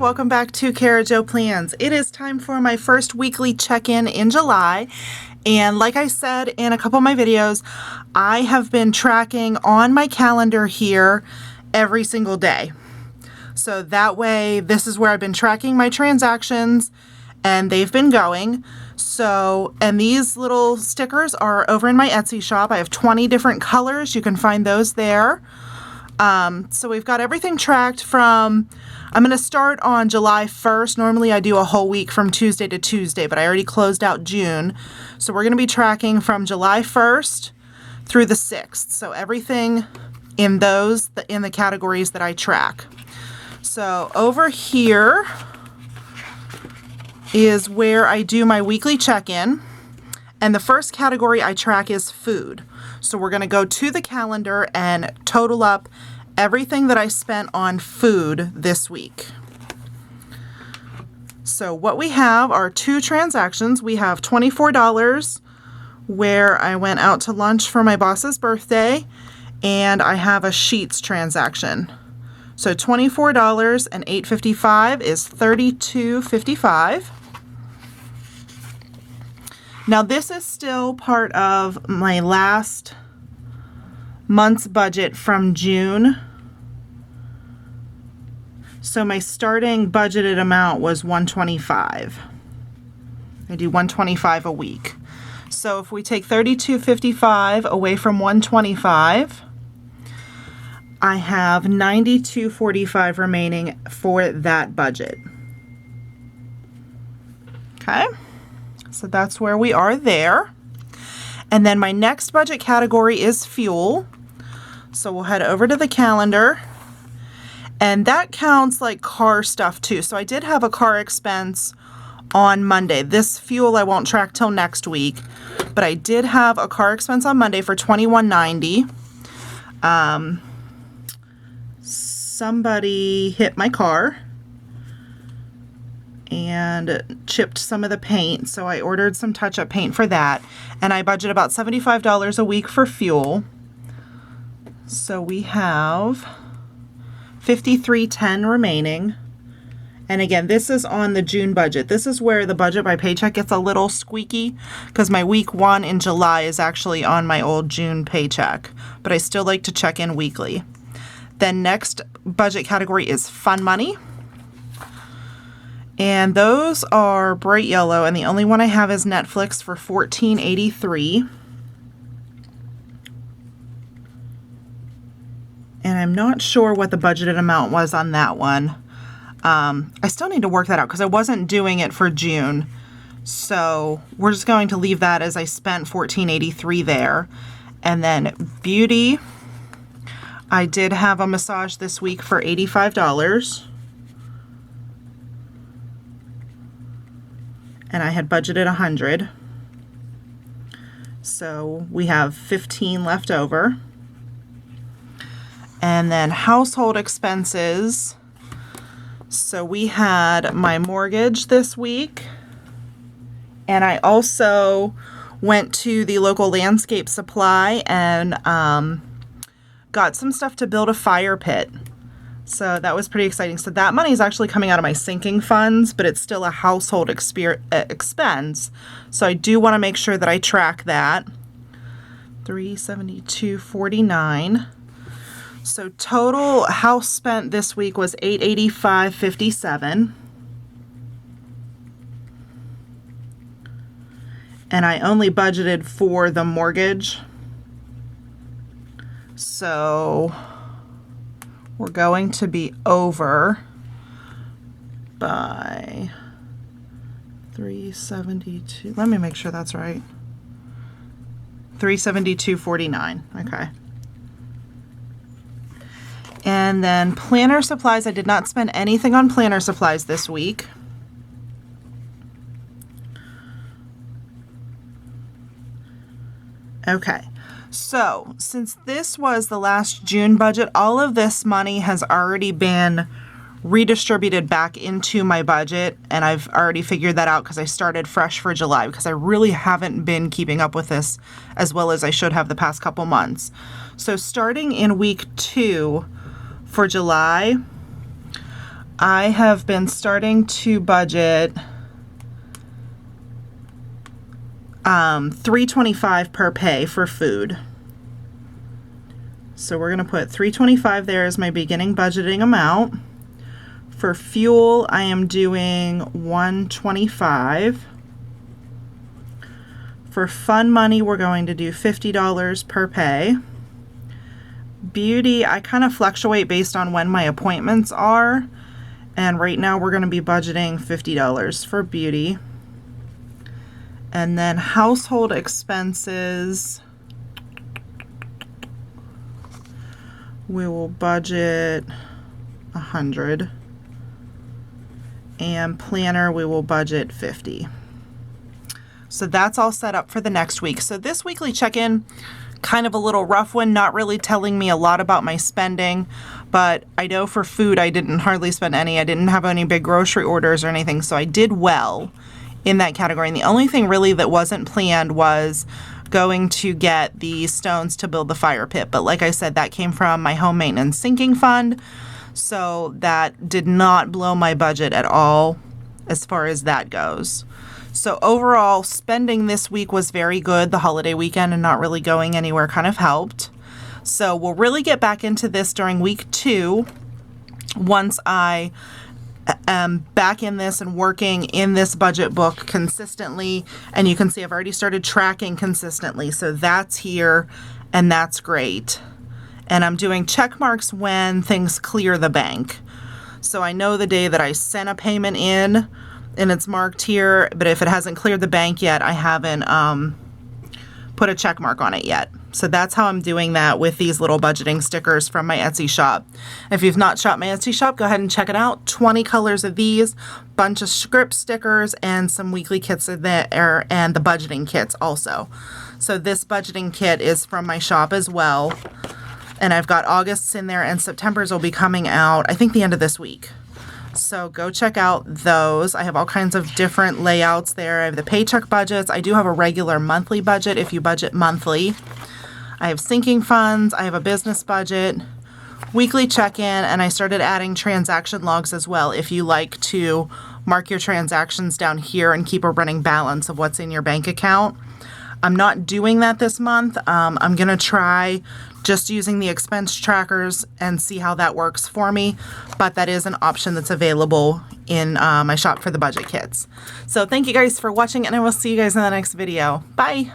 welcome back to Cara Plans. It is time for my first weekly check-in in July, and like I said in a couple of my videos, I have been tracking on my calendar here every single day. So that way, this is where I've been tracking my transactions, and they've been going. So, and these little stickers are over in my Etsy shop. I have 20 different colors. You can find those there. So we've got everything tracked from, I'm going to start on July 1st. Normally I do a whole week from Tuesday to Tuesday, but I already closed out June. So we're going to be tracking from July 1st through the 6th. So everything in those, in the categories that I track. So over here is where I do my weekly check-in. And the first category I track is food. So we're going to go to the calendar and total up everything that I spent on food this week. So what we have are two transactions. We have $24 where I went out to lunch for my boss's birthday, and I have a Sheets transaction. So $24 and $8.55 is $32.55. Now this is still part of my last month's budget from June. So my starting budgeted amount was $125. I do $125 a week. So if we take $32.55 away from $125, I have $92.45 remaining for that budget. Okay. So that's where we are there. And then my next budget category is fuel. So we'll head over to the calendar. And that counts like car stuff too. So I did have a car expense on Monday. This fuel I won't track till next week. But I did have a car expense on Monday for $21.90. Somebody hit my car and chipped some of the paint, so I ordered some touch-up paint for that, and I budget about $75 a week for fuel. So we have $53.10 remaining. And again, this is on the June budget. This is where the budget by Paycheck gets a little squeaky because my week 1 in July is actually on my old June paycheck, but I still like to check in weekly. Then next budget category is fun money. And those are bright yellow, and the only one I have is Netflix for $14.83. And I'm not sure what the budgeted amount was on that one. I still need to work that out because I wasn't doing it for June. So we're just going to leave that as I spent $14.83 there. And then beauty, I did have a massage this week for $85. And I had budgeted $100. So we have $15 left over. And then household expenses. So we had my mortgage this week. And I also went to the local landscape supply and got some stuff to build a fire pit. So that was pretty exciting. So that money is actually coming out of my sinking funds, but it's still a household expense. So I do want to make sure that I track that. $372.49. So total house spent this week was $885.57. And I only budgeted for the mortgage. So we're going to be over by $372. Let me make sure that's right. $372.49. Okay. And then planner supplies. I did not spend anything on planner supplies this week. Okay. So, since this was the last June budget, all of this money has already been redistributed back into my budget, and I've already figured that out because I started fresh for July because I really haven't been keeping up with this as well as I should have the past couple months. So starting in week 2 for July, I have been starting to budget $3.25 per pay for food. So we're going to put $3.25 there as my beginning budgeting amount. For fuel, I am doing $1.25. For fun money, we're going to do $50 per pay. Beauty, I kind of fluctuate based on when my appointments are. And right now we're going to be budgeting $50 for beauty. And then household expenses, we will budget $100. And planner, we will budget $50. So that's all set up for the next week. So this weekly check-in, kind of a little rough one, not really telling me a lot about my spending, but I know for food I didn't hardly spend any. I didn't have any big grocery orders or anything, so I did well in that category. And the only thing really that wasn't planned was going to get the stones to build the fire pit. But like I said, that came from my home maintenance sinking fund, so that did not blow my budget at all as far as that goes. So overall, spending this week was very good. The holiday weekend and not really going anywhere kind of helped. So we'll really get back into this during week 2 once I am back in this and working in this budget book consistently. And you can see I've already started tracking consistently. So that's here and that's great. And I'm doing check marks when things clear the bank. So I know the day that I sent a payment in and it's marked here, but if it hasn't cleared the bank yet, I haven't put a check mark on it yet. So that's how I'm doing that with these little budgeting stickers from my Etsy shop. If you've not shopped my Etsy shop, go ahead and check it out. 20 colors of these, bunch of script stickers, and some weekly kits in there, and the budgeting kits also. So this budgeting kit is from my shop as well. And I've got August's in there, and September's will be coming out, I think, the end of this week. So go check out those. I have all kinds of different layouts there. I have the paycheck budgets. I do have a regular monthly budget if you budget monthly. I have sinking funds. I have a business budget, weekly check-in, and I started adding transaction logs as well if you like to mark your transactions down here and keep a running balance of what's in your bank account. I'm not doing that this month. I'm going to try just using the expense trackers and see how that works for me. But that is an option that's available in my shop for the budget kits. So thank you guys for watching, and I will see you guys in the next video. Bye.